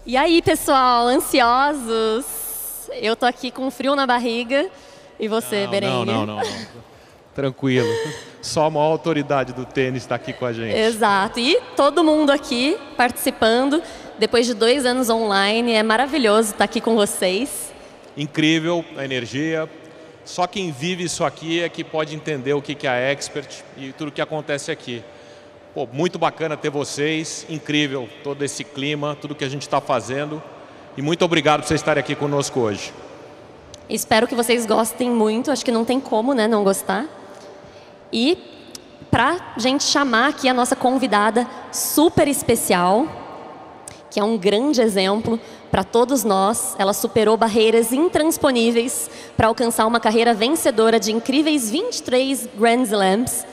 E aí, pessoal, ansiosos? Eu tô aqui com frio na barriga. E você, Berengue? Não. Tranquilo. Só a maior autoridade do tênis está aqui com a gente. Exato. E todo mundo aqui participando. Depois de 2 anos online, é maravilhoso estar aqui com vocês. Incrível a energia. Só quem vive isso aqui é que pode entender o que é a Expert e tudo o que acontece aqui. Pô, muito bacana ter vocês, incrível todo esse clima, tudo que a gente está fazendo. E muito obrigado por vocês estarem aqui conosco hoje. Espero que vocês gostem muito, acho que não tem como, né, não gostar. E para a gente chamar aqui a nossa convidada super especial, que é um grande exemplo para todos nós. Ela superou barreiras intransponíveis para alcançar uma carreira vencedora de incríveis 23 Grand Slams.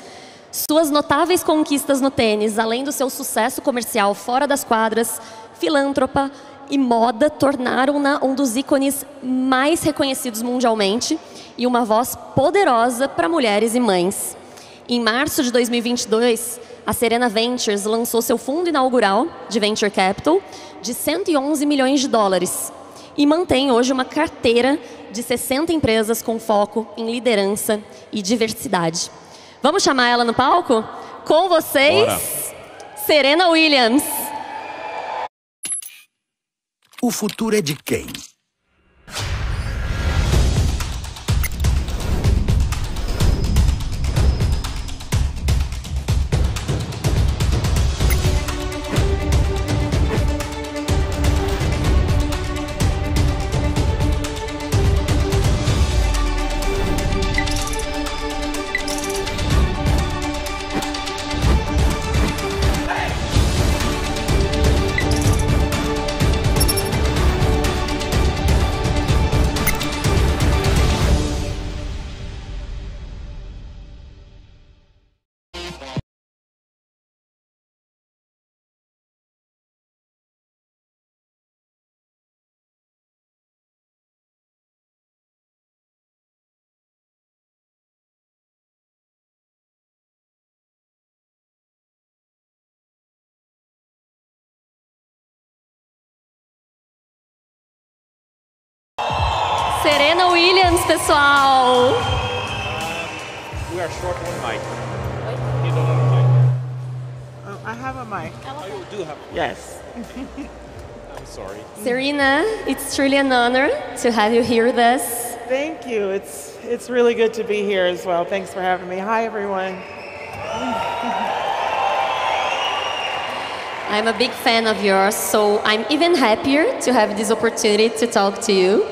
Suas notáveis conquistas no tênis, além do seu sucesso comercial fora das quadras, filântropa e moda, tornaram-na um dos ícones mais reconhecidos mundialmente e uma voz poderosa para mulheres e mães. Em março de 2022, a Serena Ventures lançou seu fundo inaugural de Venture Capital de 111 milhões de dólares e mantém hoje uma carteira de 60 empresas com foco em liderança e diversidade. Vamos chamar ela no palco? Com vocês, bora. Serena Williams. O futuro é de quem? Serena Williams, pessoal. We are short on mic. You don't have a mic. Oh, I have a mic. Oh, you do have. Yes. I'm sorry. Serena, it's truly an honor to have you here with us. Thank you. It's really good to be here as well. Thanks for having me. Hi, everyone. I'm a big fan of yours, so I'm even happier to have this opportunity to talk to you.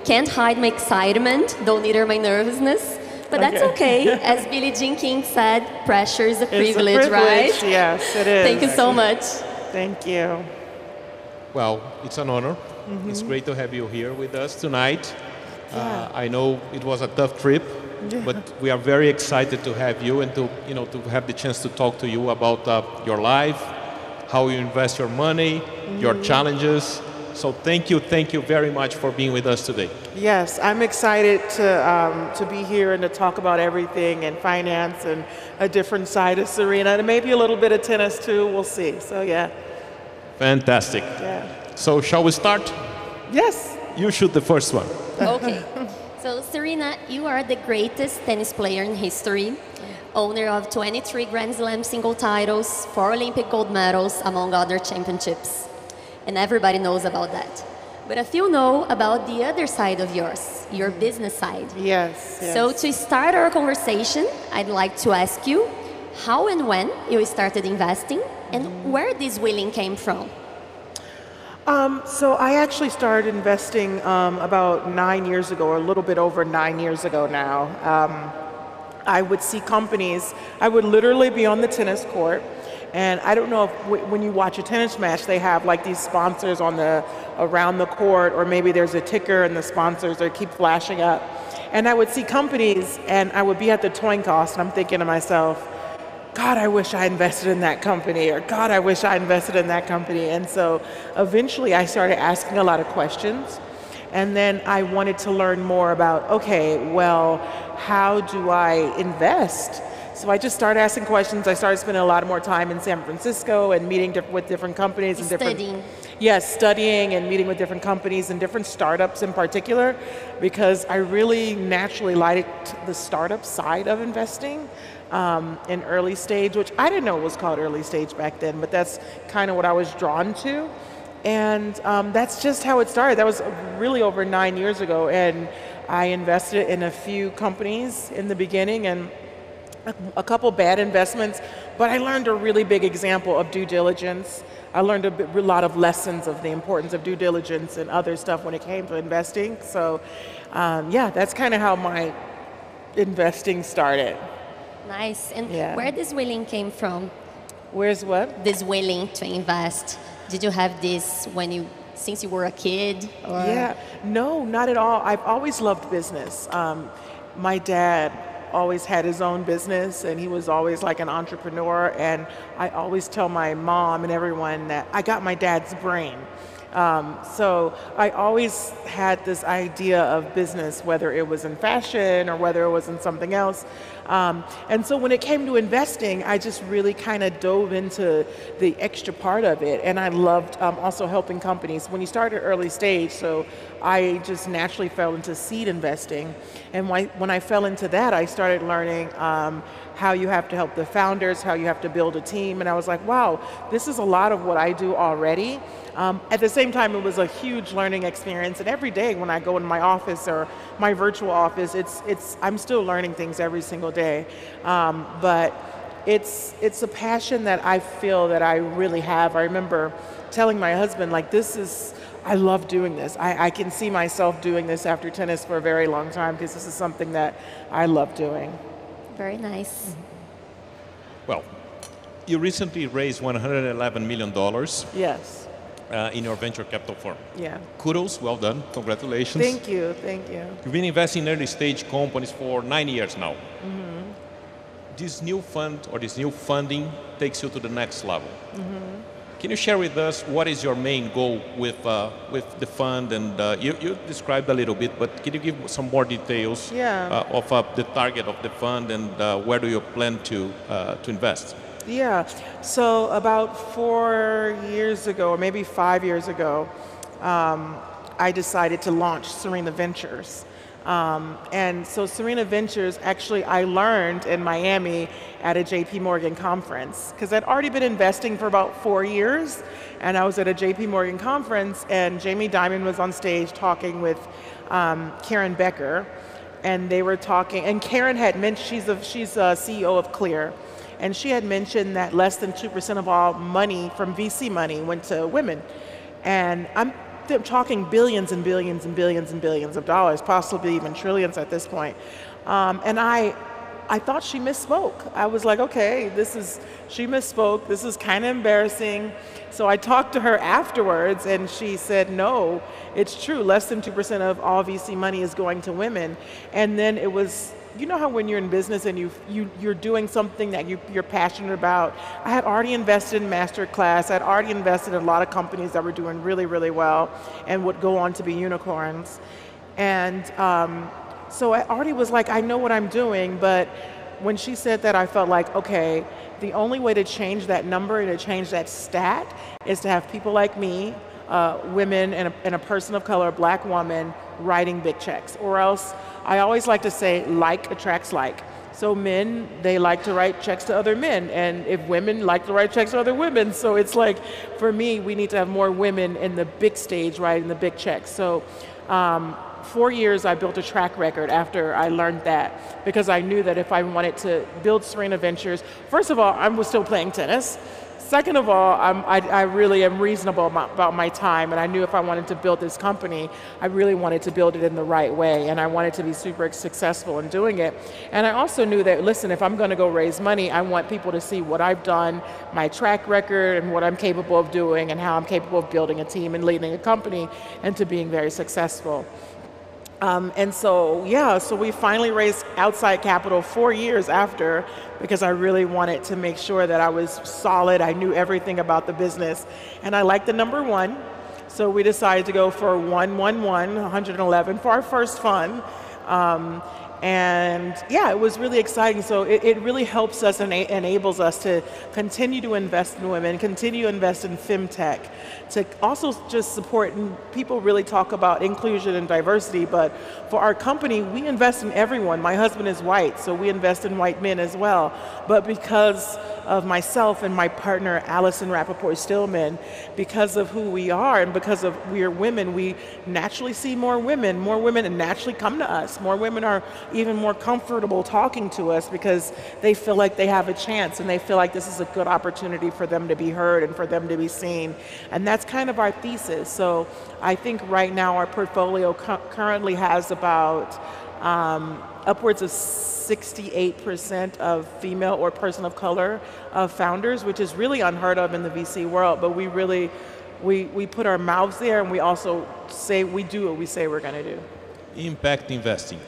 Can't hide my excitement, don't either my nervousness, but that's okay. As Billie Jean King said, pressure is a privilege, right? Yes, it is. Thank you so much. Thank you. Well, it's an honor. It's great to have you here with us tonight. I know it was a tough trip, but we are very excited to have you and to have the chance to talk to you about your life, how you invest your money, your challenges. So thank you very much for being with us today. Yes, I'm excited to be here and to talk about everything and finance and a different side of Serena and maybe a little bit of tennis too. We'll see. So yeah. Fantastic. Yeah. So shall we start? Yes. You shoot the first one. Okay. So Serena, you are the greatest tennis player in history, owner of 23 Grand Slam single titles, 4 Olympic gold medals, among other championships. And everybody knows about that. But a few know about the other side of yours, your business side. Yes. So to start our conversation, I'd like to ask you how and when you started investing and where this willing came from. So I actually started investing about 9 years ago, or a little bit over 9 years ago now. I would see companies, I would literally be on the tennis court, and I don't know if when you watch a tennis match, they have like these sponsors on around the court, or maybe there's a ticker and the sponsors they keep flashing up. And I would see companies, and I would be at the towing cost, and I'm thinking to myself, God, I wish I invested in that company, or God, I wish I invested in that company. And so eventually I started asking a lot of questions. And then I wanted to learn more about, okay, well, how do I invest? So I just started asking questions. I started spending a lot more time in San Francisco and meeting with different companies and Studying. Yes, studying and meeting with different companies and different startups in particular, because I really naturally liked the startup side of investing in early stage, which I didn't know it was called early stage back then, but that's kind of what I was drawn to. And that's just how it started. That was really over 9 years ago, and I invested in a few companies in the beginning and a couple bad investments, but I learned a really big example of due diligence. I learned a lot of lessons of the importance of due diligence and other stuff when it came to investing. So yeah, that's kind of how my investing started. Nice. And Yeah. where this willing came from? Where's what? This willing to invest. Did you have this since you were a kid? Or? Yeah, no, not at all. I've always loved business. My dad always had his own business, and he was always like an entrepreneur, and I always tell my mom and everyone that I got my dad's brain. So I always had this idea of business, whether it was in fashion or whether it was in something else. And so when it came to investing, I just really kind of dove into the extra part of it. And I loved also helping companies. When you start at early stage, so I just naturally fell into seed investing. And when I fell into that, I started learning how you have to help the founders, how you have to build a team. And I was like, wow, this is a lot of what I do already. At the same time, it was a huge learning experience. And every day when I go in my office or my virtual office, I'm still learning things every single day. But it's a passion that I feel that I really have. I remember telling my husband, like, I love doing this. I can see myself doing this after tennis for a very long time because this is something that I love doing. Very nice. Well, you recently raised $111 million Yes. in your venture capital firm. Yeah. Kudos, well done, congratulations. Thank you, thank you. You've been investing in early stage companies for 9 years now. This new fund or this new funding takes you to the next level. Can you share with us what is your main goal with the fund? And you described a little bit, but can you give some more details of the target of the fund and where do you plan to invest? Yeah, so about 4 years ago, or maybe 5 years ago, I decided to launch Serena Ventures. And so Serena Ventures, actually, I learned in Miami at a JP Morgan conference, because I'd already been investing for about 4 years, and I was at a JP Morgan conference, and Jamie Dimon was on stage talking with Karen Becker, and they were talking, and Karen had mentioned, she's a CEO of Clear, and she had mentioned that less than 2% of all money from VC money went to women. And I'm talking billions and billions and billions and billions of dollars, possibly even trillions at this point. And I thought she misspoke. I was like, okay, she misspoke. This is kind of embarrassing. So I talked to her afterwards, and she said, no, it's true. Less than 2% of all VC money is going to women. And then it was, you know how when you're in business and you're doing something that you're passionate about. I had already invested in Masterclass. I'd already invested in a lot of companies that were doing really, really well and would go on to be unicorns. And so I already was like, I know what I'm doing, but when she said that, I felt like, okay, the only way to change that number and to change that stat is to have people like me, women and a person of color, a black woman, writing big checks. Or else, I always like to say, like attracts like. So men, they like to write checks to other men, and if women like to write checks to other women, so it's like, for me, we need to have more women in the big stage writing the big checks. So 4 years I built a track record after I learned that, because I knew that if I wanted to build Serena Ventures, first of all, I was still playing tennis. Second of all, I really am reasonable about my time, and I knew if I wanted to build this company, I really wanted to build it in the right way, and I wanted to be super successful in doing it. And I also knew that, listen, if I'm going to go raise money, I want people to see what I've done, my track record, and what I'm capable of doing, and how I'm capable of building a team and leading a company, and to being very successful. And so, yeah, so we finally raised outside capital 4 years after, because I really wanted to make sure that I was solid. I knew everything about the business, and I liked the number 1. So we decided to go for 111 for our first fund. And yeah, it was really exciting. So it really helps us and enables us to continue to invest in women, continue to invest in FemTech, to also just support, and people really talk about inclusion and diversity, but for our company, we invest in everyone. My husband is white, so we invest in white men as well. But because of myself and my partner, Allison Rappaport-Stillman, because of who we are and because of we are women, we naturally see more women and naturally come to us. More women are even more comfortable talking to us because they feel like they have a chance and they feel like this is a good opportunity for them to be heard and for them to be seen. And that's kind of our thesis. So I think right now our portfolio currently has about upwards of 68% of female or person of color founders, which is really unheard of in the VC world, but we really, we put our mouths there and we also say we do what we say we're going to do. Impact investing.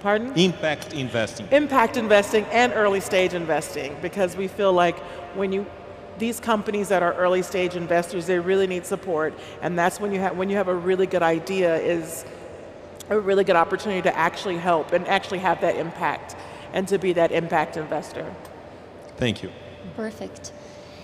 Pardon? Impact investing. Impact investing and early stage investing, because we feel like when these companies that are early stage investors, they really need support, and that's when you have a really good idea, is a really good opportunity to actually help and actually have that impact and to be that impact investor. Thank you. Perfect.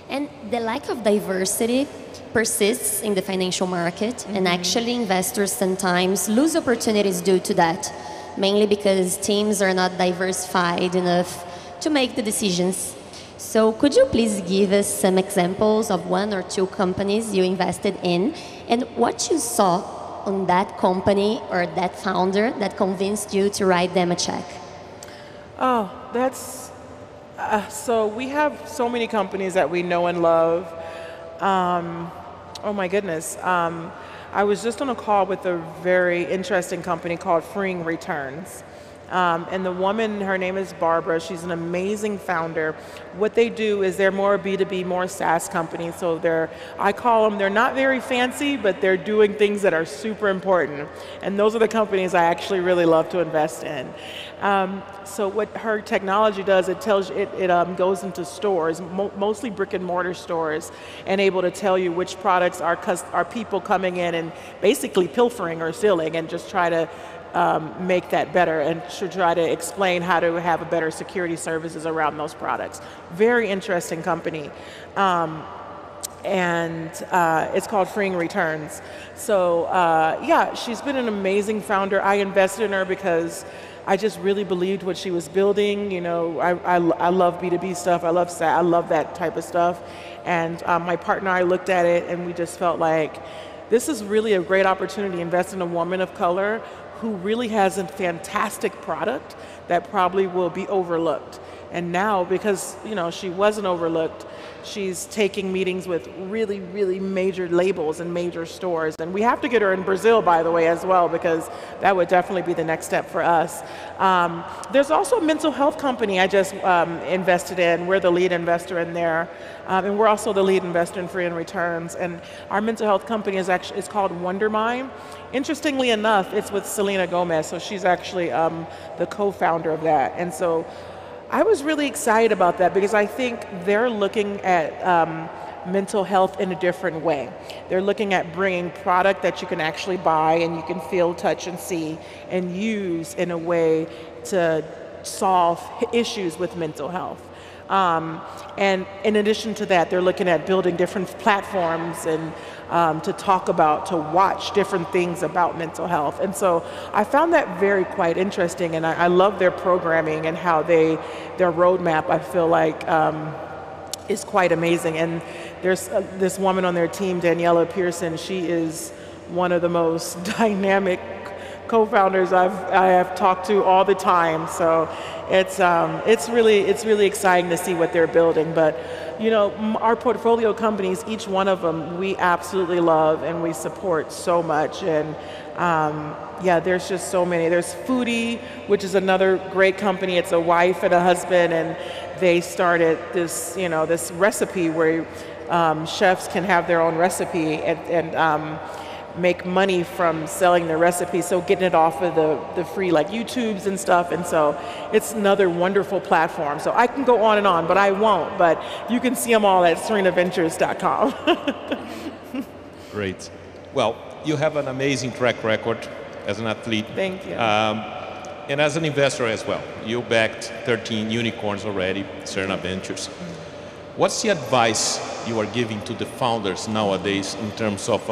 And the lack of diversity persists in the financial market, and actually investors sometimes lose opportunities due to that, mainly because teams are not diversified enough to make the decisions. So could you please give us some examples of one or two companies you invested in and what you saw on that company or that founder that convinced you to write them a check? Oh, that's, so we have so many companies that we know and love. Oh my goodness. I was just on a call with a very interesting company called Freeing Returns. And the woman, her name is Barbara, she's an amazing founder. What they do is they're more B2B, more SaaS companies, so I call them, they're not very fancy, but they're doing things that are super important. And those are the companies I actually really love to invest in. So what her technology does, it goes into stores, mostly brick and mortar stores, and able to tell you which products are people coming in and basically pilfering or stealing, and just try to make that better and to try to explain how to have a better security services around those products. Very interesting company. And it's called Freeing Returns. So yeah, she's been an amazing founder. I invested in her because I just really believed what she was building. You know, I love B2B stuff. I love that type of stuff. And my partner and I looked at it and we just felt like this is really a great opportunity to invest in a woman of color who really has a fantastic product that probably will be overlooked. And now, because she wasn't overlooked, she's taking meetings with really, really major labels and major stores. And we have to get her in Brazil, by the way, as well, because that would definitely be the next step for us. There's also a mental health company I just invested in. We're the lead investor in there. And we're also the lead investor in Freeing Returns. And our mental health company is called WonderMind. Interestingly enough, it's with Serena Gomez, so she's actually the co-founder of that. And so I was really excited about that because I think they're looking at mental health in a different way. They're looking at bringing product that you can actually buy and you can feel, touch, and see and use in a way to solve issues with mental health. And in addition to that, they're looking at building different platforms and to watch different things about mental health. And so I found that quite interesting, and I love their programming and how their roadmap, I feel like, is quite amazing. And there's this woman on their team, Daniela Pearson. She is one of the most dynamic co-founders I have talked to all the time. So it's really exciting to see what they're building. But our portfolio companies, each one of them, we absolutely love and we support so much. And yeah, there's just so many. There's Foodie, which is another great company. It's a wife and a husband, and they started this this recipe where chefs can have their own recipe and make money from selling their recipes, so getting it off of the free YouTubes and stuff. And so it's another wonderful platform. So I can go on and on, but I won't. But you can see them all at serenaventures.com. Great. Well, you have an amazing track record as an athlete. Thank you. And as an investor as well, you backed 13 unicorns already, Serena Ventures. What's the advice you are giving to the founders nowadays in terms of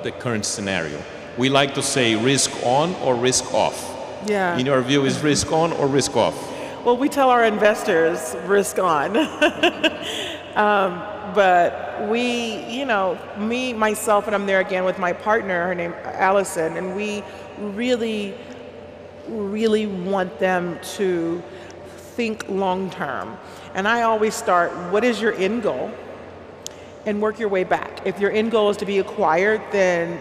the current scenario? We like to say risk on or risk off. Yeah. In your view, is risk on or risk off? Well, we tell our investors risk on. But we, you know, me, myself, and I'm there again with my partner, her name Allison, and we really want them to think long term. And I always start, what is your end goal? And work your way back. If your end goal is to be acquired, then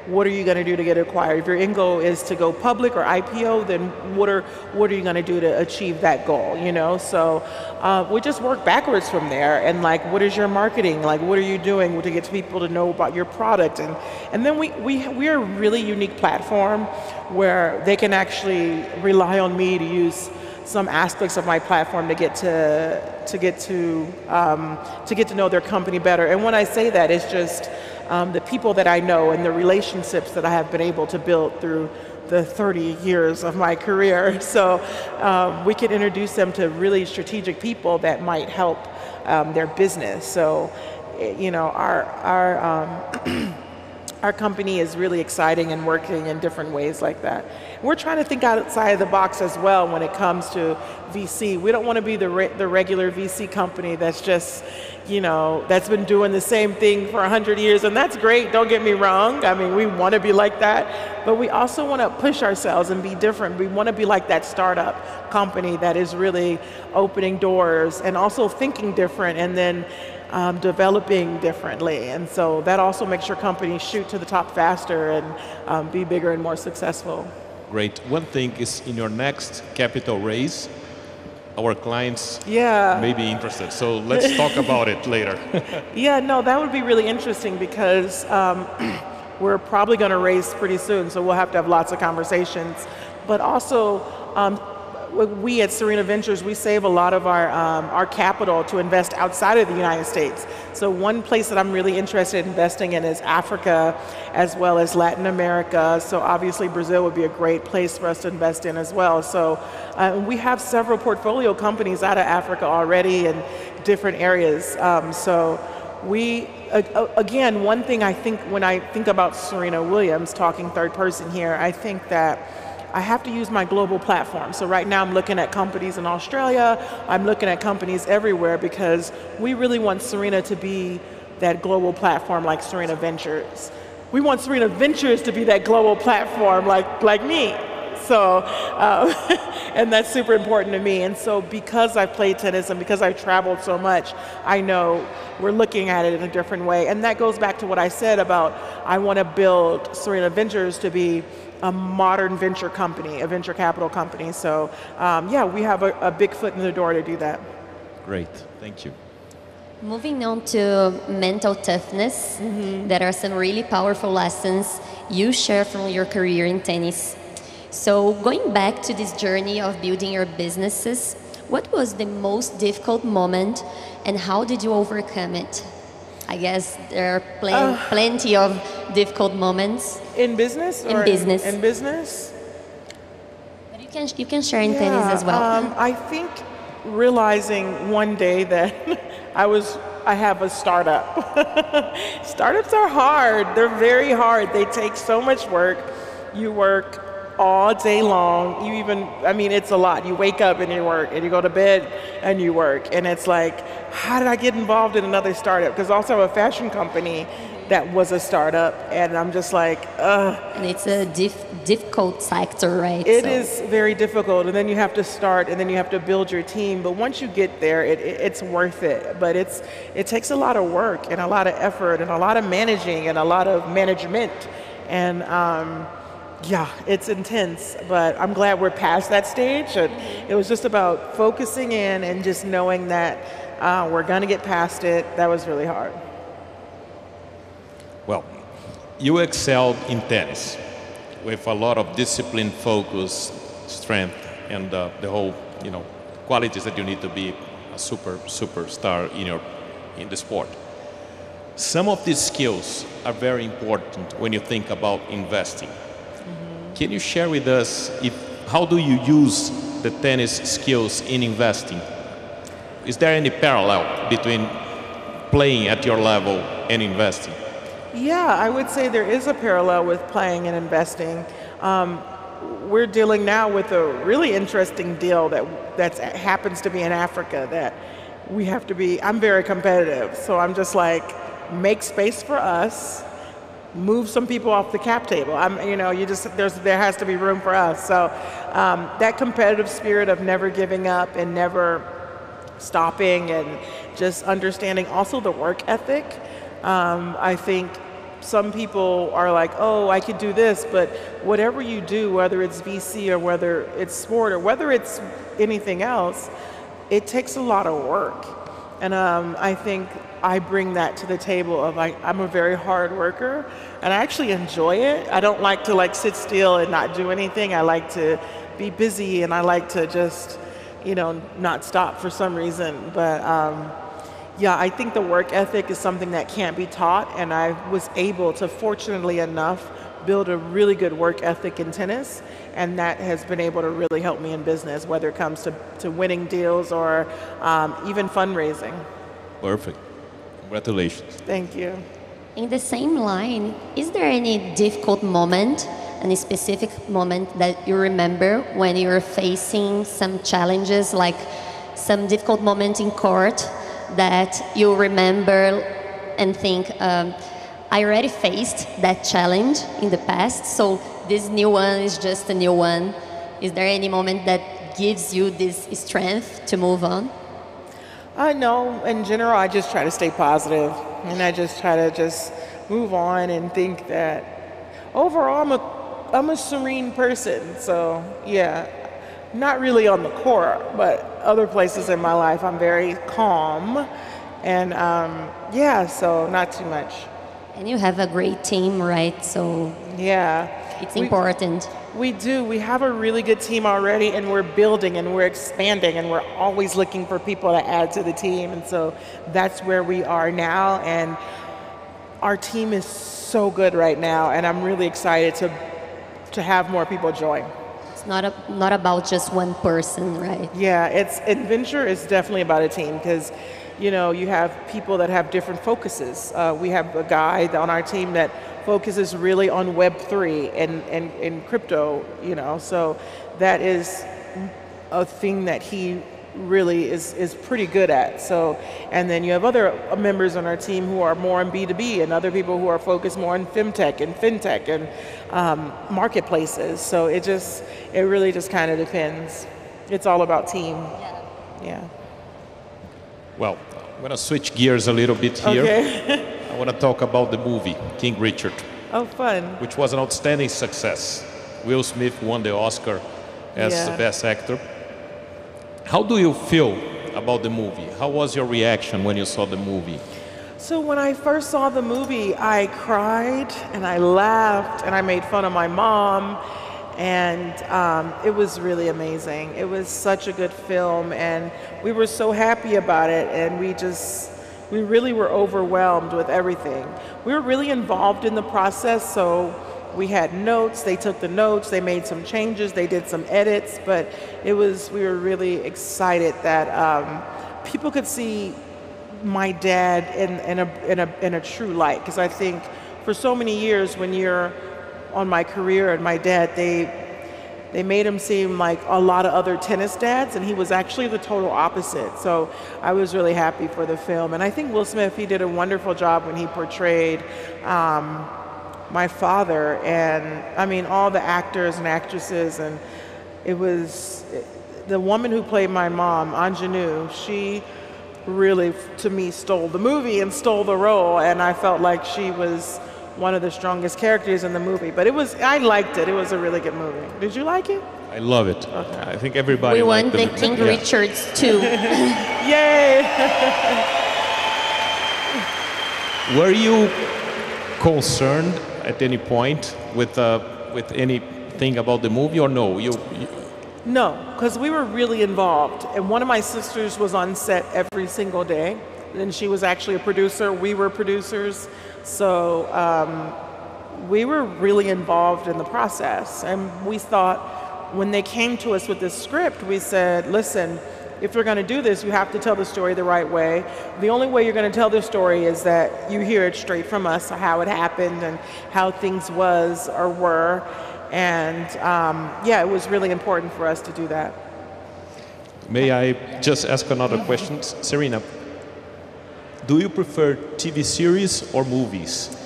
what are you going to do to get acquired? If your end goal is to go public or IPO, then what are you going to do to achieve that goal? You know, so we just work backwards from there. And like, what is your marketing? Like, what are you doing to get people to know about your product? And then we are a really unique platform where they can actually rely on me to use some aspects of my platform to get to know their company better. And when I say that, it's just the people that I know and the relationships that I have been able to build through the 30 years of my career. So we can introduce them to really strategic people that might help their business. So, you know, our company is really exciting and working in different ways like that. We're trying to think outside the box as well when it comes to VC. We don't want to be the regular VC company that's just, you know, that's been doing the same thing for 100 years, and that's great, don't get me wrong. I mean, we want to be like that, but we also want to push ourselves and be different. We want to be like that startup company that is really opening doors and also thinking different, and then developing differently. And so that also makes your company shoot to the top faster and be bigger and more successful. Great. One thing is, in your next capital raise, our clients may be interested. So let's talk about it later. Yeah, no, that would be really interesting because we're probably going to raise pretty soon, so we'll have to have lots of conversations. But also, we at Serena Ventures, we save a lot of our capital to invest outside of the United States. So one place that I'm really interested in investing in is Africa, as well as Latin America. So obviously Brazil would be a great place for us to invest in as well. So we have several portfolio companies out of Africa already in different areas. So we, again, one thing I think when I think about Serena Williams, talking third person here, I think that I have to use my global platform. So right now I'm looking at companies in Australia, I'm looking at companies everywhere because we really want Serena to be that global platform like Serena Ventures. We want Serena Ventures to be that global platform like me. So, and that's super important to me. And so because I've played tennis and because I've traveled so much, I know we're looking at it in a different way. And that goes back to what I said about I want to build Serena Ventures to be a modern venture company, a venture capital company. So yeah, we have a big foot in the door to do that. Great, thank you. Moving on to mental toughness, there are some really powerful lessons you share from your career in tennis. So going back to this journey of building your businesses, what was the most difficult moment and how did you overcome it? I guess there are plenty of difficult moments. In business? In business. In business? But you can share in tennis as well. I think realizing one day that I have a startup. Startups are hard. They're very hard. They take so much work. You work all day long. It's a lot. You wake up and you work, and you go to bed and you work. And it's like, how did I get involved in another startup? Because also a fashion company that was a startup, and I'm just like, ugh. And it's a difficult sector, right? It is very difficult, and then you have to start, and then you have to build your team. But once you get there, it's worth it. But it takes a lot of work and a lot of effort and a lot of managing and a lot of management. And yeah, it's intense, but I'm glad we're past that stage. It was just about focusing in and just knowing that we're going to get past it. That was really hard. Well, you excelled in tennis with a lot of discipline, focus, strength, and the whole, qualities that you need to be a superstar in the sport. Some of these skills are very important when you think about investing. Can you share with us if how do you use the tennis skills in investing? Is there any parallel between playing at your level and investing? Yeah, I would say there is a parallel with playing and investing. We're dealing now with a really interesting deal that happens to be in Africa that we have to be, I'm very competitive, so I'm just like, make space for us, move some people off the cap table. There has to be room for us. So that competitive spirit of never giving up and never stopping and just understanding also the work ethic. I think some people are like, oh, I could do this, but whatever you do, whether it's VC or whether it's sport or whether it's anything else, it takes a lot of work. And I think I bring that to the table of I'm a very hard worker and I actually enjoy it. I don't like to sit still and not do anything. I like to be busy and I like to just, not stop for some reason. But yeah, I think the work ethic is something that can't be taught, and I was able to, fortunately enough, build a really good work ethic in tennis, and that has been able to really help me in business, whether it comes to winning deals or even fundraising. Perfect. Congratulations. Thank you. In the same line, is there any difficult moment, any specific moment that you remember when you're facing some challenges, like some difficult moment in court that you remember and think, I already faced that challenge in the past, so this new one is just a new one. Is there any moment that gives you this strength to move on? No, in general, I just try to stay positive, and I just try to just move on and think that overall I'm a serene person. So yeah, not really on the court, but other places in my life I'm very calm, and yeah, so not too much. And you have a great team, right? So yeah, it's important. We do. We have a really good team already, and we're building and we're expanding, and we're always looking for people to add to the team. And so that's where we are now, and our team is so good right now, and I'm really excited to have more people join. It's not about just one person, right? Yeah, adventure is definitely about a team, because you have people that have different focuses. We have a guy on our team that focuses really on Web3 and crypto, so that is a thing that he really is pretty good at. So, and then you have other members on our team who are more on B2B, and other people who are focused more on fintech and marketplaces. So it really just kind of depends. It's all about team. Yeah. Well, I'm going to switch gears a little bit here. Okay. I want to talk about the movie, King Richard. Oh, fun. Which was an outstanding success. Will Smith won the Oscar as the best actor. How do you feel about the movie? How was your reaction when you saw the movie? So when I first saw the movie, I cried and I laughed and I made fun of my mom, and it was really amazing. It was such a good film, and we were so happy about it, and we really were overwhelmed with everything. We were really involved in the process, so we had notes, they took the notes, they made some changes, they did some edits, but we were really excited that people could see my dad in a true light, because I think for so many years when you're on my career and my dad, they made him seem like a lot of other tennis dads, and he was actually the total opposite. So I was really happy for the film. And I think Will Smith, he did a wonderful job when he portrayed my father, and I mean all the actors and actresses, and it was the woman who played my mom, Anjanou, she really, to me, stole the movie and stole the role, and I felt like she was one of the strongest characters in the movie. But I liked it. It was a really good movie. Did you like it? I love it. Okay. I think everybody We liked won the King Richards too. Yay! Were you concerned at any point with anything about the movie, or no? No, because we were really involved. And one of my sisters was on set every single day. And she was actually a producer. We were producers. So we were really involved in the process. And we thought when they came to us with this script, we said, listen, if you're going to do this, you have to tell the story the right way. The only way you're going to tell the story is that you hear it straight from us, how it happened and how things was or were. And yeah, it was really important for us to do that. May I just ask another question? Serena, do you prefer TV series or movies?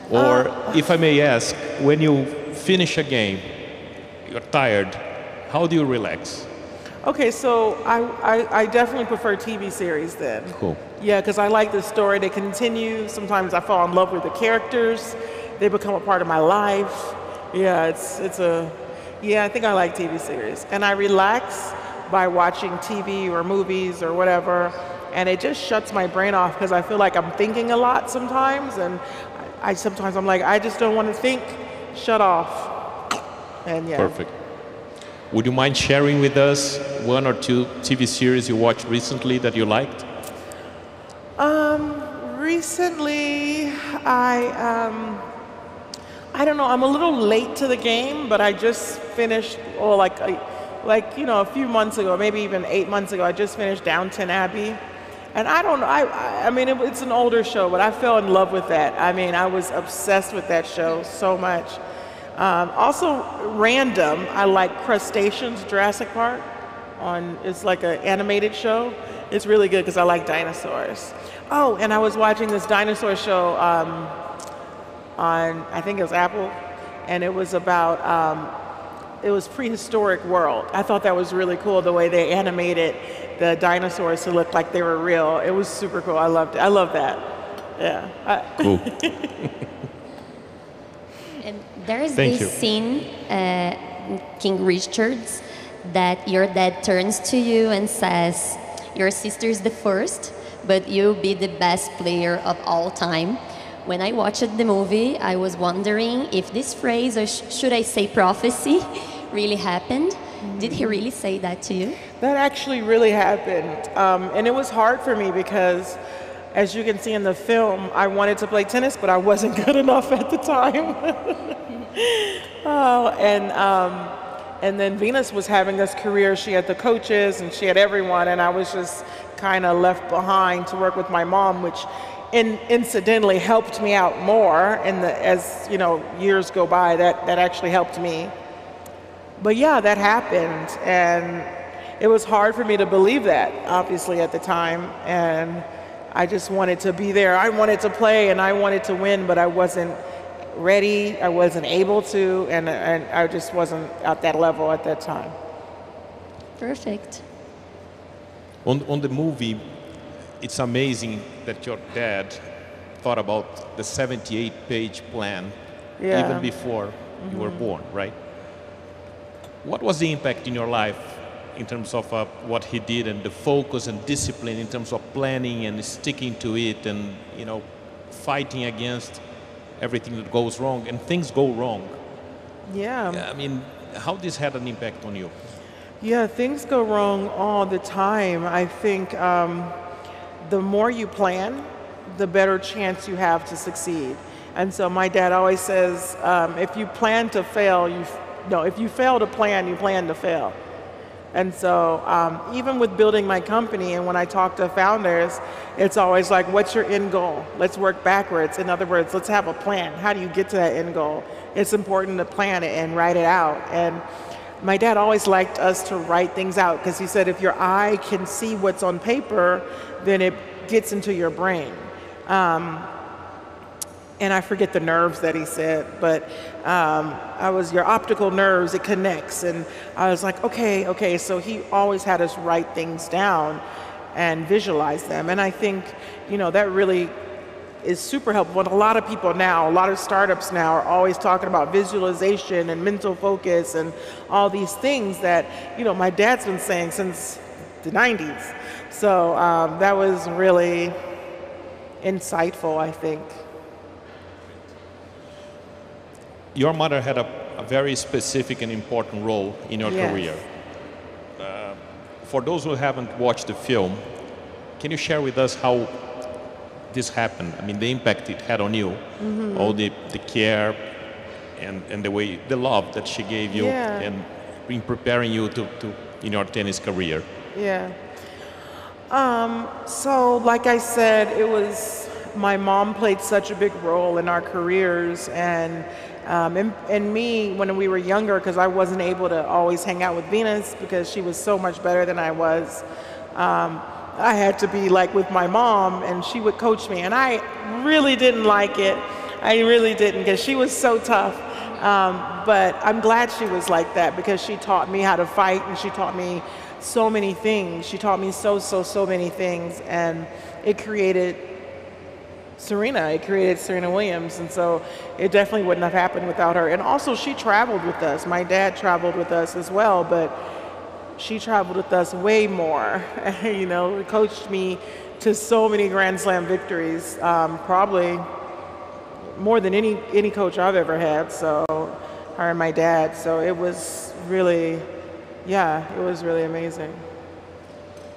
Or if I may ask, when you finish a game, you're tired, how do you relax? Okay, so I definitely prefer TV series then. Cool. Yeah, because I like the story to continue. Sometimes I fall in love with the characters. They become a part of my life. Yeah, I think I like TV series. And I relax by watching TV or movies or whatever, and it just shuts my brain off because I feel like I'm thinking a lot sometimes, and sometimes I'm like, I just don't want to think, shut off. And yeah. Perfect. Would you mind sharing with us one or two TV series you watched recently that you liked? Recently, I don't know, I'm a little late to the game, but I just finished, a few months ago, maybe even 8 months ago, I just finished Downton Abbey. And I don't know, I mean, it's an older show, but I fell in love with that. I mean, I was obsessed with that show so much. Also, random, I like Crustaceans, Jurassic Park. It's like an animated show. It's really good because I like dinosaurs. Oh, and I was watching this dinosaur show on, I think it was Apple, and it was about, it was prehistoric world. I thought that was really cool, the way they animated the dinosaurs to look like they were real. It was super cool. I loved it. I love that. Yeah. Cool. And there is Thank this you. scene, King Richard's, that your dad turns to you and says, your sister's the first, but you'll be the best player of all time. When I watched the movie, I was wondering if this phrase, or should I say prophecy, really happened. Did he really say that to you? That actually really happened. And it was hard for me because, as you can see in the film, I wanted to play tennis, but I wasn't good enough at the time. And then Venus was having this career. She had the coaches and she had everyone, and I was just kind of left behind to work with my mom, which incidentally helped me out more. And as years go by, that actually helped me. But yeah, that happened, and it was hard for me to believe that, obviously, at the time. And I just wanted to be there. I wanted to play and I wanted to win, but I wasn't ready. I wasn't able to, and I just wasn't at that level at that time. Perfect. On the movie, it's amazing that your dad thought about the 78-page plan even before you were born, right? What was the impact in your life in terms of what he did and the focus and discipline in terms of planning and sticking to it and, fighting against everything that goes wrong, and things go wrong? Yeah. I mean, how this had an impact on you? Yeah, things go wrong all the time. I think the more you plan, the better chance you have to succeed. And so my dad always says, if you plan to fail, if you fail to plan, you plan to fail. And so even with building my company, and when I talk to founders, it's always like, what's your end goal? Let's work backwards. In other words, let's have a plan. How do you get to that end goal? It's important to plan it and write it out. And my dad always liked us to write things out because he said, if your eye can see what's on paper, then it gets into your brain. And I forget the nerves that he said, but your optical nerves, it connects. And I was like, okay. So he always had us write things down and visualize them. And I think, that really is super helpful. And a lot of people now, a lot of startups now are always talking about visualization and mental focus and all these things that, my dad's been saying since the 90s. So that was really insightful, I think. Your mother had a very specific and important role in your career. For those who haven't watched the film, can you share with us how this happened? I mean, the impact it had on you, all the care and the love that she gave you, and been preparing you to in your tennis career? Yeah. So like I said, it was my mom played such a big role in our careers, and me when we were younger, because I wasn't able to always hang out with Venus because she was so much better than I was. I had to be like with my mom, and she would coach me, and I really didn't like it. I really didn't, because she was so tough. But I'm glad she was like that, because she taught me how to fight, and she taught me so many things. She taught me so many things, and it created Serena. It created Serena Williams, and so it definitely wouldn't have happened without her. And also, she traveled with us. My dad traveled with us as well, but she traveled with us way more. You know, coached me to so many Grand Slam victories, probably more than any coach I've ever had. So, her and my dad. So it was really, it was really amazing.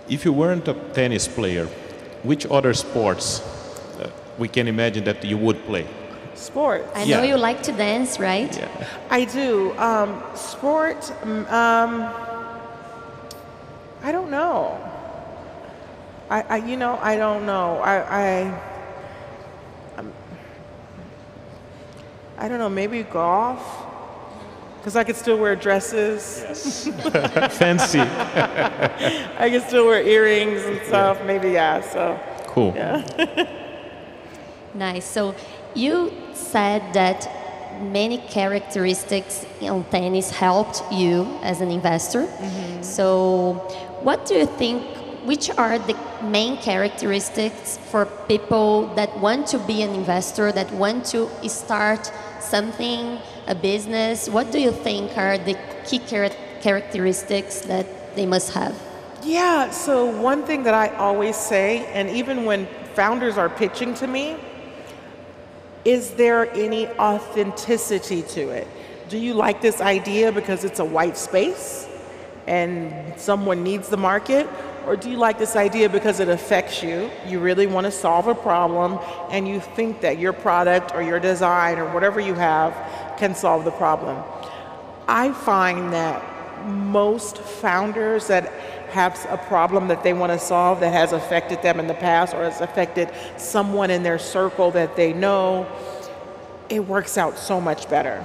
If you weren't a tennis player, which other sports we can imagine that you would play? Sports. I know you like to dance, right? Yeah. I do. Sport, I don't know. I don't know. I don't know, maybe golf? Because I could still wear dresses. Yes. Fancy. I could still wear earrings and stuff. Yeah. Maybe, so. Cool. Yeah. Nice. So you said that many characteristics in tennis helped you as an investor. Mm-hmm. So what do you think, which are the main characteristics for people that want to be an investor, that want to start something, a business? What do you think are the key characteristics that they must have? Yeah, so one thing that I always say, and even when founders are pitching to me, is there any authenticity to it? Do you like this idea because it's a white space and someone needs the market? Or do you like this idea because it affects you? You really want to solve a problem, and you think that your product or your design or whatever you have can solve the problem. I find that most founders that have a problem that they want to solve that has affected them in the past, or has affected someone in their circle that they know, it works out so much better.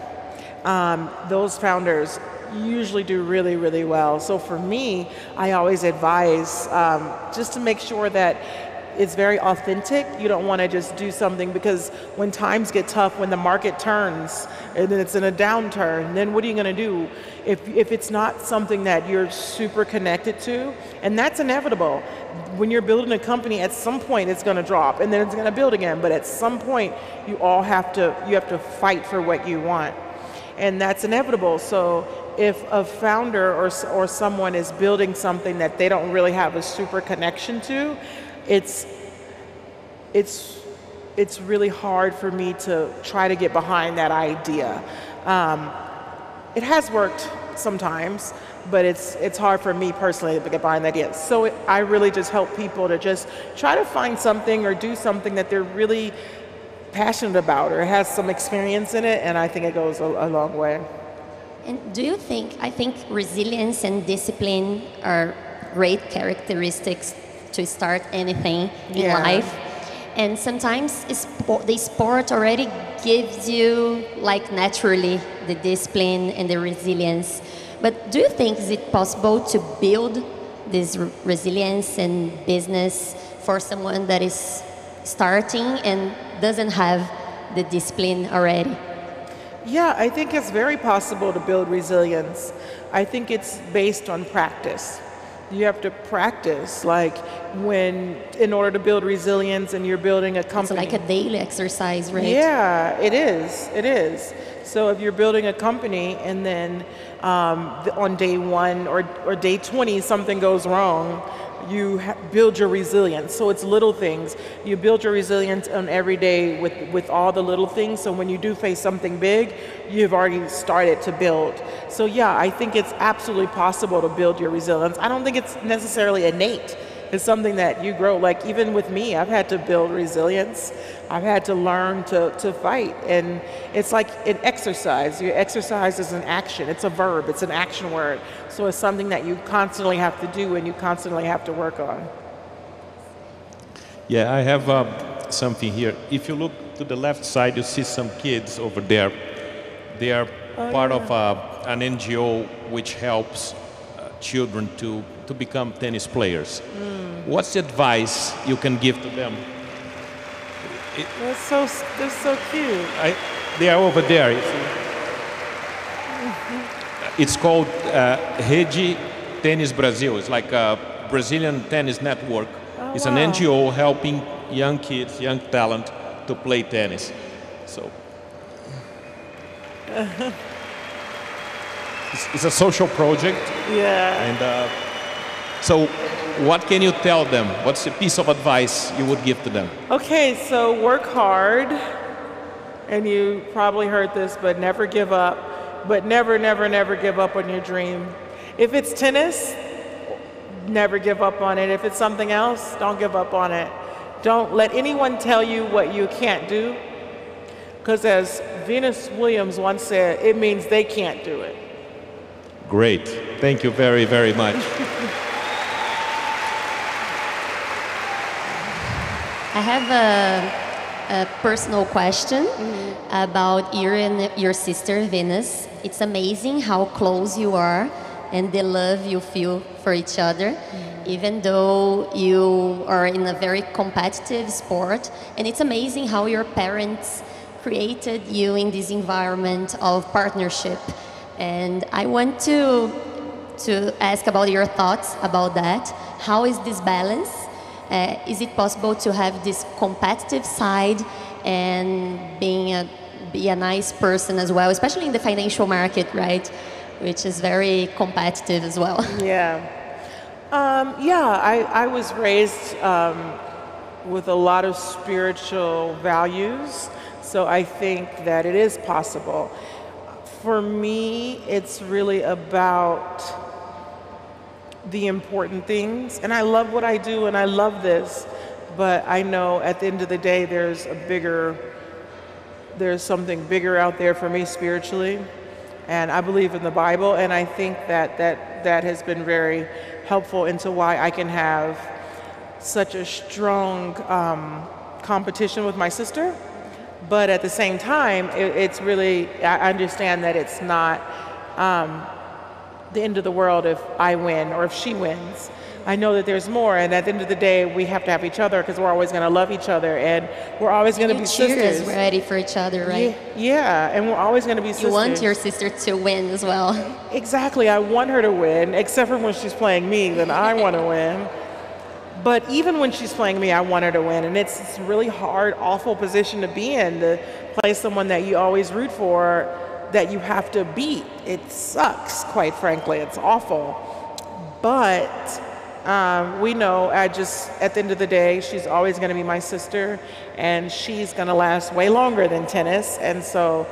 Those founders usually do really, really well. So for me, I always advise just to make sure that it's very authentic. You don't want to just do something, because when times get tough, when the market turns and then it's in a downturn, then what are you going to do? If it's not something that you're super connected to, and that's inevitable. When you're building a company, at some point it's going to drop and then it's going to build again. But at some point, you have to fight for what you want, and that's inevitable. So if a founder or someone is building something that they don't really have a super connection to, it's really hard for me to try to get behind that idea. It has worked sometimes, but it's hard for me personally to get behind that idea. So I really just help people to just try to find something or do something that they're really passionate about or has some experience in it, and I think it goes a long way. And do you think, I think resilience and discipline are great characteristics to start anything in life. And sometimes the sport already gives you, like, naturally the discipline and the resilience. But do you think is it possible to build this resilience and business for someone that is starting and doesn't have the discipline already? Yeah, I think it's very possible to build resilience. I think it's based on practice. You have to practice, like in order to build resilience and you're building a company. It's like a daily exercise, right? Yeah, it is. So if you're building a company and then on day 1 or day 20 something goes wrong, you build your resilience. So it's little things. You build your resilience on every day with all the little things. So when you do face something big, you've already started to build. So yeah, I think it's absolutely possible to build your resilience. I don't think it's necessarily innate. It's something that you grow. Like even with me, I've had to build resilience. I've had to learn to fight. And it's like an exercise. Your exercise is an action. It's a verb. It's an action word. So it's something that you constantly have to do and you constantly have to work on. Yeah, I have something here. If you look to the left side, you see some kids over there. They are part of an NGO which helps children to become tennis players. What's the advice you can give to them? They're so cute. They are over there. You see. It's called Rede Tênis Brasil. It's like a Brazilian tennis network. It's an NGO helping young kids, young talent to play tennis. So it's a social project. Yeah. And so what can you tell them? What's a piece of advice you would give to them? Okay, so work hard. And you probably heard this, but never give up. But never, never, never give up on your dream. If it's tennis, never give up on it. If it's something else, don't give up on it. Don't let anyone tell you what you can't do. Because as Venus Williams once said, it means they can't do it. Great. Thank you very, very much. I have a personal question about you and your sister, Venus. It's amazing how close you are and the love you feel for each other, even though you are in a very competitive sport. And it's amazing how your parents created you in this environment of partnership. And I want to ask about your thoughts about that. How is this balance? Is it possible to have this competitive side and be a nice person as well, especially in the financial market, right? Which is very competitive as well. Yeah. I was raised with a lot of spiritual values, so I think that it is possible. For me, it's really about the important things, and I love what I do and I love this, but I know at the end of the day there's something bigger out there for me spiritually, and I believe in the Bible, and I think that has been very helpful into why I can have such a strong competition with my sister. But at the same time, it's really, I understand that it's not the end of the world if I win or if she wins. I know that there's more, and at the end of the day, we have to have each other because we're always going to love each other, and we're always going to be sisters. We're ready for each other, right? Yeah, and we're always going to be sisters. You want your sister to win as well. Exactly, I want her to win, except for when she's playing me, then I want to win. But even when she's playing me, I want her to win, and it's a really hard, awful position to be in, to play someone that you always root for, that you have to beat. It sucks, quite frankly. It's awful. But we know at the end of the day, she's always going to be my sister, and she's going to last way longer than tennis. And so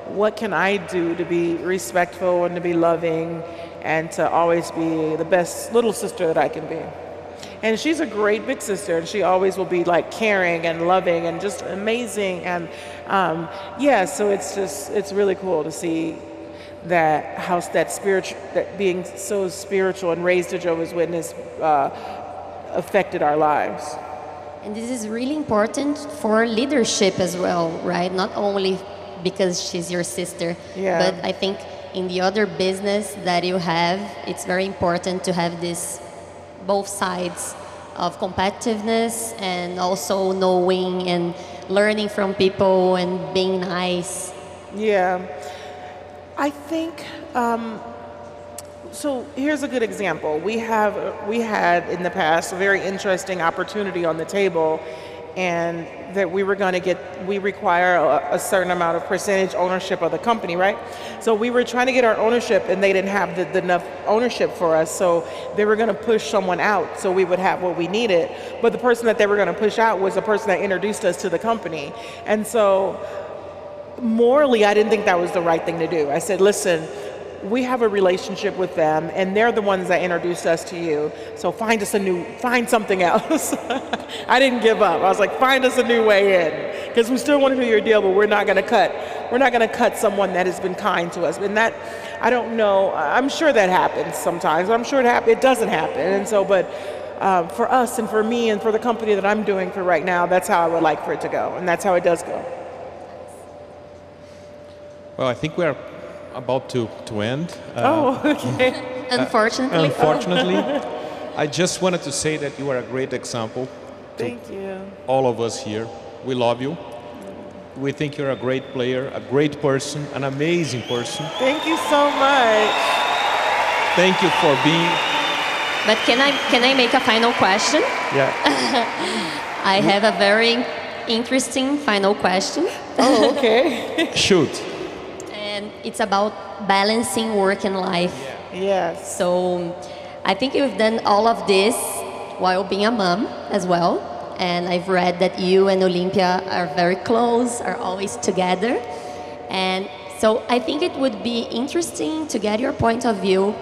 what can I do to be respectful and to be loving and to always be the best little sister that I can be? And she's a great big sister, and she always will be like caring and loving and just amazing. And so it's really cool to see that being so spiritual and raised a Jehovah's Witness affected our lives. And this is really important for leadership as well, right? Not only because she's your sister, but I think in the other business that you have, it's very important to have this both sides of competitiveness and also knowing and learning from people and being nice. Yeah, I think, so here's a good example. We had in the past a very interesting opportunity on the table, and that we require a certain amount of percentage ownership of the company, right? So we were trying to get our ownership, and they didn't have enough ownership for us, so they were gonna push someone out so we would have what we needed. But the person that they were gonna push out was the person that introduced us to the company. And so morally, I didn't think that was the right thing to do. I said, listen, we have a relationship with them, and they're the ones that introduced us to you. So find something else. I didn't give up. I was like, find us a new way in, because we still want to do your deal, but we're not going to cut someone that has been kind to us. And that, I don't know. I'm sure that happens sometimes. I'm sure it doesn't happen. And so, but for us and for me and for the company that I'm doing for right now, that's how I would like for it to go, and that's how it does go. Well, I think we're about to end. Okay. Unfortunately. Unfortunately. I just wanted to say that you are a great example. Thank you. All of us here. We love you. We think you're a great player, a great person, an amazing person. Thank you so much. Thank you for being... But can I make a final question? Yeah. I have a very interesting final question. Oh, okay. Shoot. And it's about balancing work and life. Yes. So I think you've done all of this while being a mom as well. And I've read that you and Olympia are very close, are always together. And so I think it would be interesting to get your point of view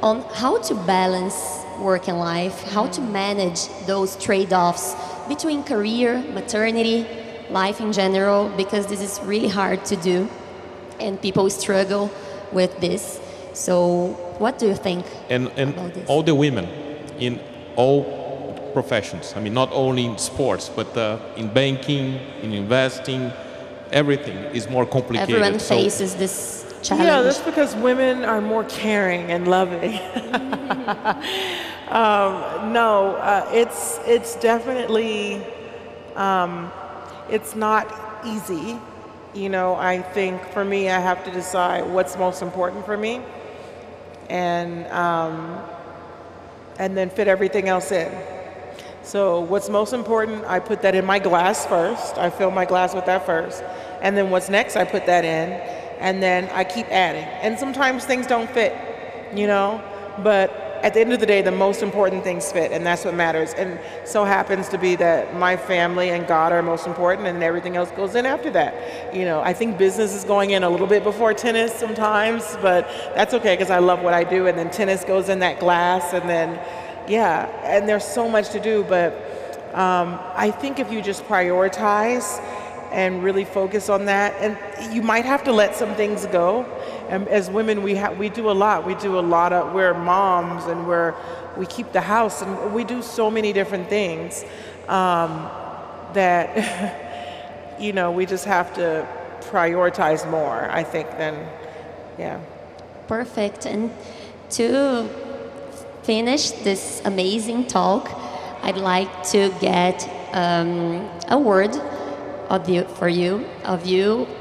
on how to balance work and life, how to manage those trade-offs between career, maternity, life in general, because this is really hard to do and people struggle with this. So what do you think about this? All the women in all professions, I mean, not only in sports, but in banking, in investing, everything is more complicated. Everyone faces this challenge. Yeah, that's because women are more caring and loving. It's definitely, it's not easy. You know, I think for me, I have to decide what's most important for me, and then fit everything else in. So what's most important, I put that in my glass first. I fill my glass with that first. And then what's next, I put that in. And then I keep adding. And sometimes things don't fit, you know? But at the end of the day, the most important things fit, and that's what matters. And so happens to be that my family and God are most important, and everything else goes in after that. You know, I think business is going in a little bit before tennis sometimes, but that's okay because I love what I do. And then tennis goes in that glass, and then, yeah, and there's so much to do. But I think if you just prioritize and really focus on that, and you might have to let some things go. And as women, we do a lot. We're moms, and we keep the house, and we do so many different things that you know, we just have to prioritize more, I think, than, yeah. Perfect. And to finish this amazing talk, I'd like to get a word of you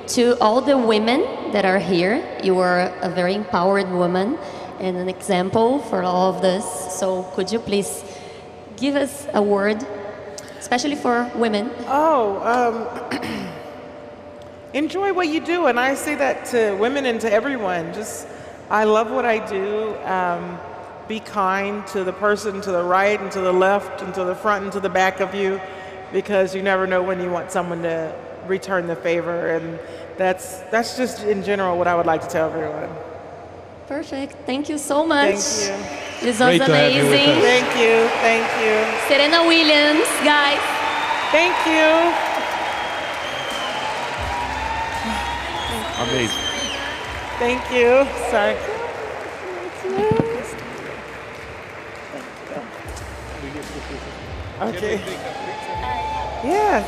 to all the women that are here. You are a very empowered woman and an example for all of this. So could you please give us a word, especially for women? Enjoy what you do, and I say that to women and to everyone. Just, I love what I do. Be kind to the person to the right and to the left and to the front and to the back of you, because you never know when you want someone to return the favor, and that's just in general what I would like to tell everyone. Perfect. Thank you so much. Thank you. This was amazing. Thank you. Thank you. Serena Williams, guys. Thank you. Amazing. Thank you. Sorry. Okay. Yeah.